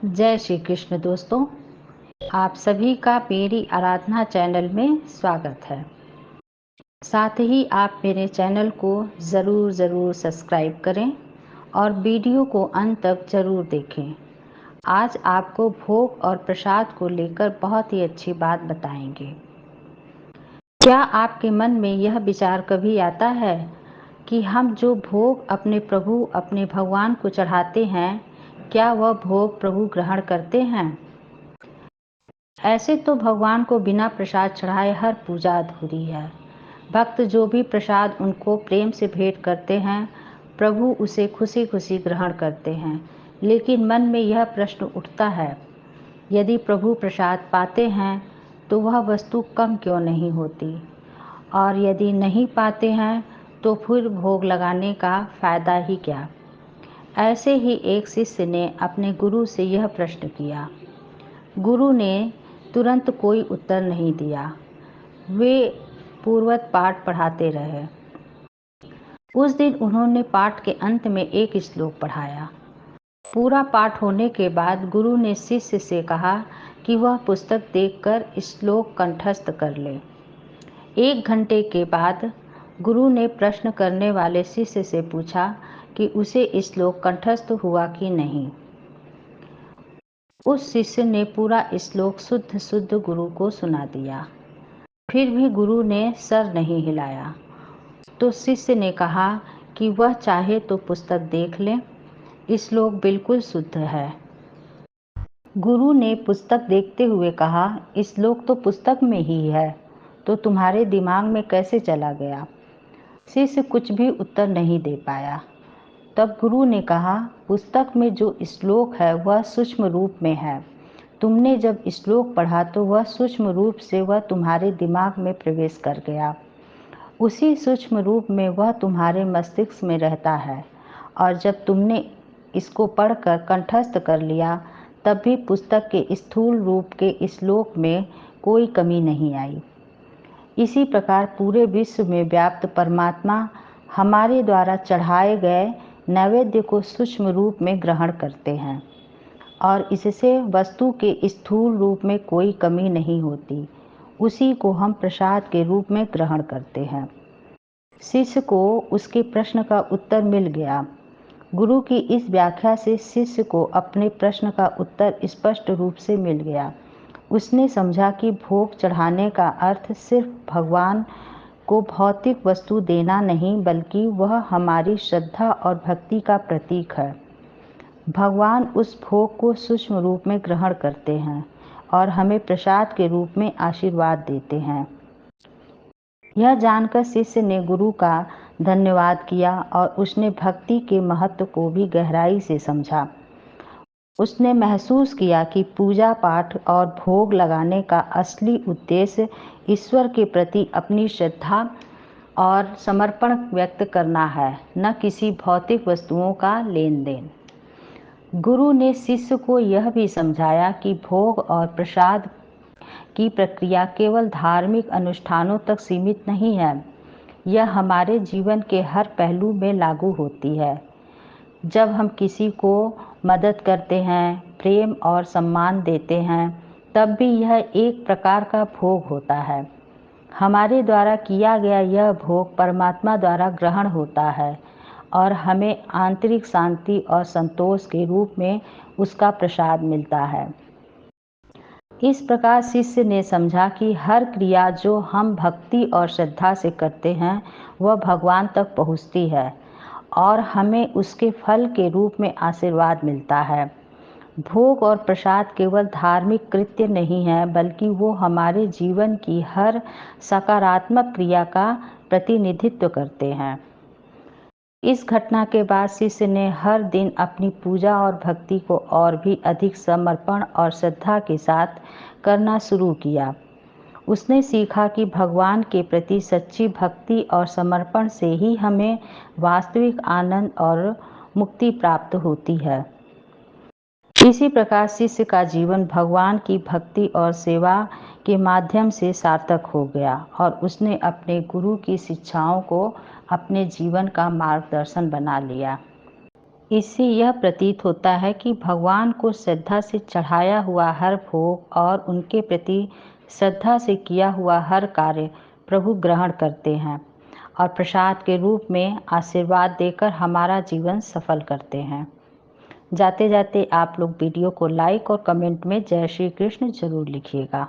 जय श्री कृष्ण दोस्तों, आप सभी का मेरी आराधना चैनल में स्वागत है। साथ ही आप मेरे चैनल को ज़रूर सब्सक्राइब करें और वीडियो को अंत तक ज़रूर देखें। आज आपको भोग और प्रसाद को लेकर बहुत ही अच्छी बात बताएंगे। क्या आपके मन में यह विचार कभी आता है कि हम जो भोग अपने प्रभु अपने भगवान को चढ़ाते हैं, क्या वह भोग प्रभु ग्रहण करते हैं? ऐसे तो भगवान को बिना प्रसाद चढ़ाए हर पूजा अधूरी है। भक्त जो भी प्रसाद उनको प्रेम से भेंट करते हैं, प्रभु उसे खुशी खुशी ग्रहण करते हैं। लेकिन मन में यह प्रश्न उठता है, यदि प्रभु प्रसाद पाते हैं तो वह वस्तु कम क्यों नहीं होती, और यदि नहीं पाते हैं तो फिर भोग लगाने का फ़ायदा ही क्या। ऐसे ही एक शिष्य ने अपने गुरु से यह प्रश्न किया। गुरु ने तुरंत कोई उत्तर नहीं दिया। वे पूर्वत पाठ पढ़ाते रहे। उस दिन उन्होंने पाठ के अंत में एक श्लोक पढ़ाया। पूरा पाठ होने के बाद गुरु ने शिष्य से कहा कि वह पुस्तक देखकर श्लोक कंठस्थ कर ले। 1 घंटे के बाद गुरु ने प्रश्न करने वाले शिष्य से पूछा कि उसे श्लोक कंठस्थ हुआ कि नहीं। उस शिष्य ने पूरा श्लोक शुद्ध शुद्ध गुरु को सुना दिया। फिर भी गुरु ने सर नहीं हिलाया। तो शिष्य ने कहा कि वह चाहे तो पुस्तक देख ले, श्लोक बिल्कुल शुद्ध है। गुरु ने पुस्तक देखते हुए कहा, श्लोक तो पुस्तक में ही है, तो तुम्हारे दिमाग में कैसे चला गया? शिष्य कुछ भी उत्तर नहीं दे पाया। तब गुरु ने कहा, पुस्तक में जो श्लोक है वह सूक्ष्म रूप में है। तुमने जब श्लोक पढ़ा तो वह सूक्ष्म रूप से वह तुम्हारे दिमाग में प्रवेश कर गया। उसी सूक्ष्म रूप में वह तुम्हारे मस्तिष्क में रहता है, और जब तुमने इसको पढ़कर कंठस्थ कर लिया तब भी पुस्तक के स्थूल रूप के श्लोक में कोई कमी नहीं आई। इसी प्रकार पूरे विश्व में व्याप्त परमात्मा हमारे द्वारा चढ़ाए गए नैवेद्य को सूक्ष्म रूप में ग्रहण करते हैं, और इससे वस्तु के स्थूल रूप में कोई कमी नहीं होती। उसी को हम प्रसाद के रूप में ग्रहण करते हैं। शिष्य को उसके प्रश्न का उत्तर मिल गया। गुरु की इस व्याख्या से शिष्य को अपने प्रश्न का उत्तर स्पष्ट रूप से मिल गया। उसने समझा कि भोग चढ़ाने का अर्थ सिर्फ भगवान को भौतिक वस्तु देना नहीं, बल्कि वह हमारी श्रद्धा और भक्ति का प्रतीक है। भगवान उस भोग को सूक्ष्म रूप में ग्रहण करते हैं और हमें प्रसाद के रूप में आशीर्वाद देते हैं। यह जानकर शिष्य ने गुरु का धन्यवाद किया और उसने भक्ति के महत्व को भी गहराई से समझा। उसने महसूस किया कि पूजा पाठ और भोग लगाने का असली उद्देश्य ईश्वर के प्रति अपनी श्रद्धा और समर्पण व्यक्त करना है, न किसी भौतिक वस्तुओं का लेन देन। गुरु ने शिष्य को यह भी समझाया कि भोग और प्रसाद की प्रक्रिया केवल धार्मिक अनुष्ठानों तक सीमित नहीं है, यह हमारे जीवन के हर पहलू में लागू होती है। जब हम किसी को मदद करते हैं, प्रेम और सम्मान देते हैं, तब भी यह एक प्रकार का भोग होता है। हमारे द्वारा किया गया यह भोग परमात्मा द्वारा ग्रहण होता है और हमें आंतरिक शांति और संतोष के रूप में उसका प्रसाद मिलता है। इस प्रकार शिष्य ने समझा कि हर क्रिया जो हम भक्ति और श्रद्धा से करते हैं वह भगवान तक पहुँचती है और हमें उसके फल के रूप में आशीर्वाद मिलता है। भोग और प्रसाद केवल धार्मिक कृत्य नहीं है, बल्कि वो हमारे जीवन की हर सकारात्मक क्रिया का प्रतिनिधित्व करते हैं। इस घटना के बाद शिष्य ने हर दिन अपनी पूजा और भक्ति को और भी अधिक समर्पण और श्रद्धा के साथ करना शुरू किया। उसने सीखा कि भगवान के प्रति सच्ची भक्ति और समर्पण से ही हमें वास्तविक आनंद और मुक्ति प्राप्त होती है। इसी प्रकार शिष्य का जीवन भगवान की भक्ति और सेवा के माध्यम से सार्थक हो गया और उसने अपने गुरु की शिक्षाओं को अपने जीवन का मार्गदर्शन बना लिया। इससे यह प्रतीत होता है कि भगवान को श्रद्धा से चढ़ाया हुआ हर भोग और उनके प्रति श्रद्धा से किया हुआ हर कार्य प्रभु ग्रहण करते हैं और प्रसाद के रूप में आशीर्वाद देकर हमारा जीवन सफल करते हैं। जाते जाते आप लोग वीडियो को लाइक और कमेंट में जय श्री कृष्ण जरूर लिखिएगा।